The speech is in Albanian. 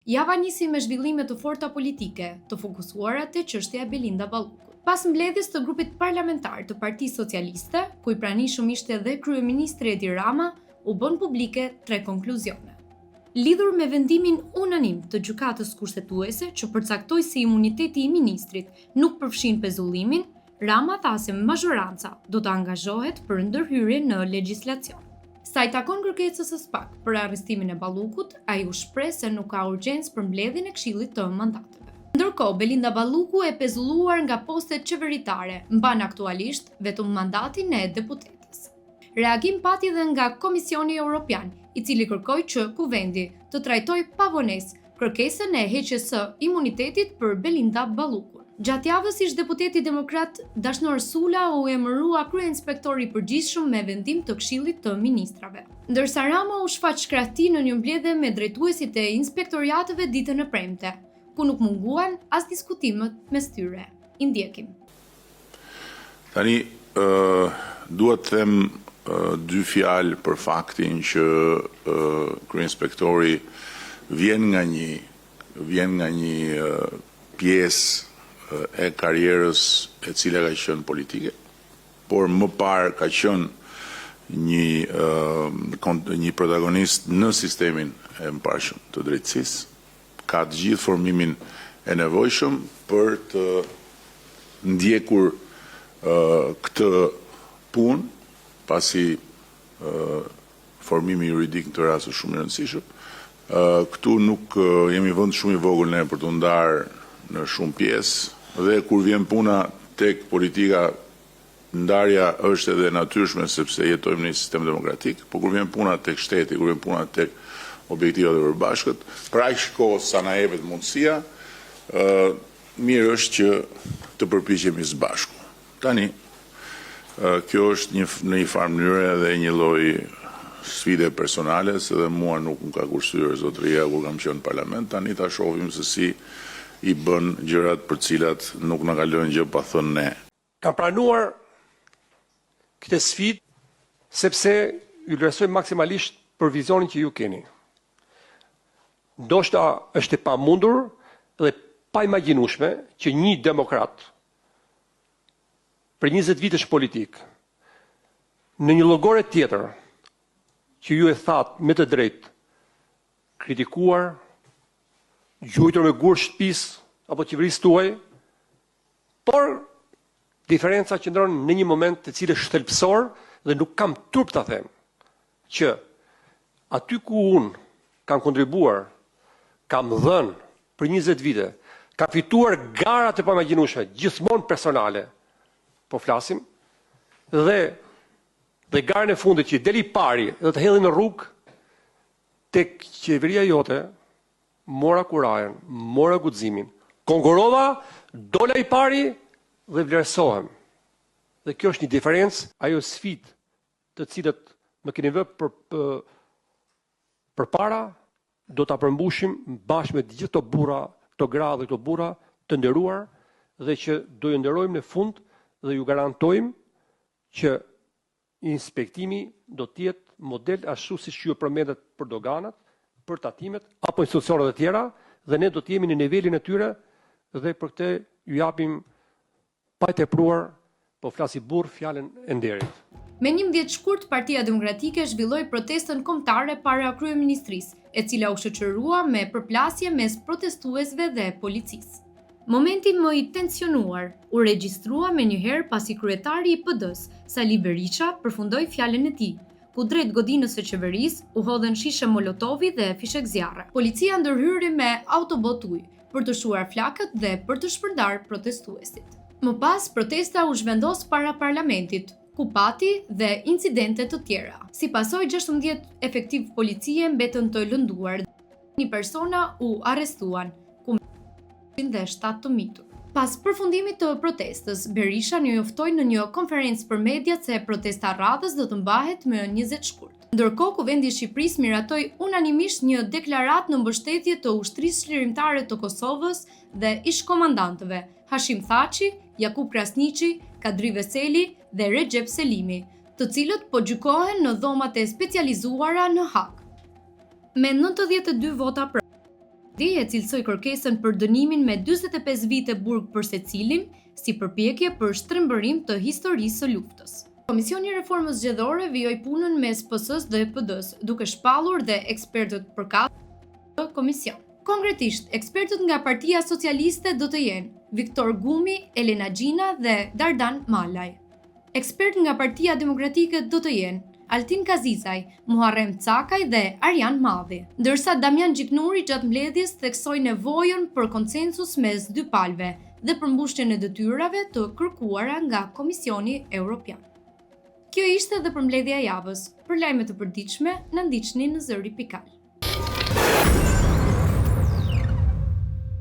Java nisi me zhvillime të forta politike, të fokusuara te çështja e Belinda Ballukut. Pas mbledhjes të grupit parlamentar të Partisë Socialiste, ku i pranishëm ishte edhe kryeministri Edi Rama, u bën publike 3 konkluzione. Lidhur me vendimin unanim të gjykatës kushtetuese që përcaktoi se imuniteti i ministrit nuk përfshin pezullimin, Rama tha se mazhoranca do të angazhohet për ndërhyrje në legjislacion. Sa i takon kërkesës së SPAK për arrestimin e Ballukut, ai u shpreh se nuk ka urgjencë për mbledhjen e Këshillit të Mandateve. Ndërkohë, Belinda Balluku e pezulluar nga postet qeveritare, mban aktualisht vetëm mandatin e deputetës. Reagim pati dhe nga Komisioni Evropian, i cili kërkoi që Kuvendi të trajtojë pa vonesë kërkesën e heqjes së imunitetit për Belinda Ballukun. Gjatë javës ish deputeti demokrat Dashnor Sula u emërua kryeinspektori i përgjithshëm me vendim të Këshillit të Ministrave. Ndërsa Rama u shfaq shkrahti në një mbledhje me drejtuesit e inspektoriateve ditën e premte, ku nuk munguan as diskutimet mes tyre. I ndjekim. Tani duhet të them 2 fjalë për faktin që kryeinspektori vjen nga një pjesë e karrierës e cila ka qenë politike, por më parë ka qenë një protagonist në sistemin e mbarshëm të drejtësisë, ka të gjithë formimin e nevojshëm për të ndjekur këtë punë, pasi formimi juridik në këtë rast është shumë i rëndësishëm. Këtu nuk jemi vend shumë i vogël ne për të ndarë në shumë pjesë, dhe kur vjen puna tek politika, ndarja është edhe natyrshme sepse jetojmë në një sistem demokratik, por kur vjen puna tek shteti, kur vjen puna tek objektivat e përbashkët, për aq kohë sa na jepet mundësia, mirë është që të përpiqemi së bashku. Tani, kjo është në një farë mënyrë edhe një lloj sfide personale, se dhe mua nuk më ka kursyer zotëria kur kam qenë në parlament, tani ta shohim se si i bën gjërat për cilat nuk na kalojnë gjë pa thënë ne. Kam pranuar këtë sfidë sepse ju vlerësoj maksimalisht për vizionin që ju keni. Ndoshta është e pamundur dhe pa imagjinueshme që një demokrat për 20 vitesh politik në një llogore tjetër që ju e thatë me të drejtë kritikuar, gjujtur me gur shtëpisë apo qeverisë tuaj, por diferenca qëndron në një moment të cilës shtelpsor dhe nuk kam turp ta them që aty ku unë kam kontribuar, kam dhënë për 20 vite, kam fituar gara të pamagjinueshme, gjithmonë personale, po flasim, dhe garën e fundit që deli pari dhe të hedhi në rrugë tek qeveria jote, mora kurajen, mora guximin, konkurova, dola i pari dhe vlerësohem. Dhe kjo është një diferencë, ajo sfidë të cilat më keni vënë përpara, do ta përmbushim bashkë me të gjithë këto burra, këto gra dhe këto burra të nderuar, dhe që do ju nderojmë në fund dhe ju garantojmë që inspektimi do të jetë model ashtu siç ju përmendet për doganat, për tatimet apo institucionet e tjera, dhe ne do të jemi në nivelin e tyre dhe për këtë ju japim pa tepruar, po flasi burr fjalën e nderit. Me 11 shkurt, Partia Demokratike zhvilloi protestën kombëtare para kryeministrisë, e cila u shoqërua me përplasje mes protestuesve dhe policisë. Momenti më i tensionuar u regjistrua menjëherë pasi kryetari i PD-s, Sali Berisha, përfundoi fjalën e tij, ku drejt godinës së qeverisë u hodhen shishe molotovi dhe fishek zjarre. Policia ndërhyri me autobot ujë për të shuar flakët dhe për të shpërndar protestuesit. Më pas, protesta u zhvendos para parlamentit, ku pati dhe incidente të tjera. Si pasojë 16 efektiv policie mbetën të lënduar, një persona u arrestuan, ku dhe 7 të mitur. Pas përfundimit të protestës, Berisha njoftoi në një konferencë për mediat se protesta radhës do të mbahet më 20 shkurt. Ndërkohë, Kuvendi i Shqipërisë miratoi unanimisht një deklaratë në mbështetje të ushtrisë çlirimtare të Kosovës dhe ish-komandantëve Hashim Thaçi, Jakub Krasniqi, Kadri Veseli dhe Recep Selimi, të cilët po gjykohen në dhomat e specializuara në Hag. Me 92 vota për, e cilësoi kërkesën për dënimin me 45 vite burg për secilin si përpjekje për shtrembërim të historisë së luftës. Komisioni i Reformës Zgjedhore vijoi punën mes PS-s dhe PD-s, duke shpallur dhe ekspertët përkatër të komision. Konkretisht, ekspertët nga Partia Socialiste do të jenë Viktor Gumi, Elena Gjina dhe Dardan Malaj. Ekspert nga Partia Demokratike do të jenë Altin Kazizaj, Muharrem Cakaj dhe Arjan Madhi, ndërsa Damian Gjiknuri gjatë mbledhjes theksoi nevojën për konsensus mes dy palëve dhe përmbushjen e detyrave të kërkuara nga Komisioni Evropian. Kjo ishte edhe përmbledhja e javës. Për lajme të përditshme, na ndiqni në zëri.al.